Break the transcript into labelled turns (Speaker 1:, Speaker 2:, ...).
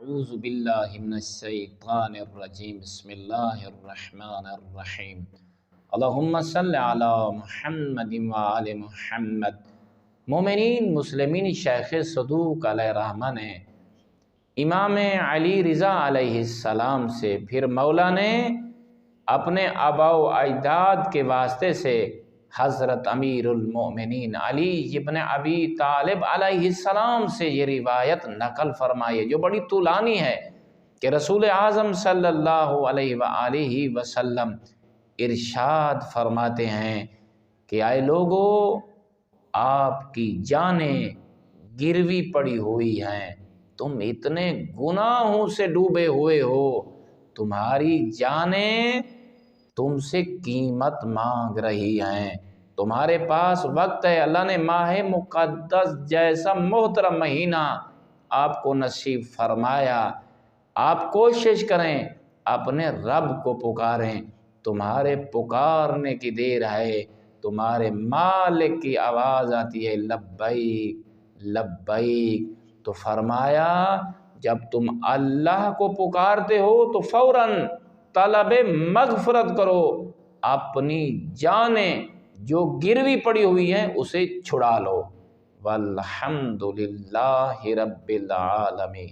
Speaker 1: اعوذ باللہ من الشیطان الرجیم بسم اللہ الرحمن الرحیم اللہم صلی علی محمد وآل محمد۔ مومنین مسلمین شیخ صدوق علیہ رحمہ نے امام علی رضا علیہ السلام سے، پھر مولا نے اپنے آباء و اجداد کے واسطے سے حضرت امیر المؤمنین علی ابن ابی طالب علیہ السلام سے یہ روایت نقل فرمائی جو بڑی طولانی ہے کہ رسول اعظم صلی اللہ علیہ وآلہ وسلم ارشاد فرماتے ہیں کہ اے لوگو، آپ کی جانیں گروی پڑی ہوئی ہیں، تم اتنے گناہوں سے ڈوبے ہوئے ہو، تمہاری جانیں تم سے قیمت مانگ رہی ہیں، تمہارے پاس وقت ہے، اللہ نے ماہ مقدس جیسا محترم مہینہ آپ کو نصیب فرمایا، آپ کوشش کریں اپنے رب کو پکاریں، تمہارے پکارنے کی دیر ہے، تمہارے مالک کی آواز آتی ہے لبیک لبیک۔ تو فرمایا جب تم اللہ کو پکارتے ہو تو فوراً طلب مغفرت کرو، اپنی جانیں جو گروی پڑی ہوئی ہیں اسے چھڑا لو۔ والحمد للہ رب العالمین۔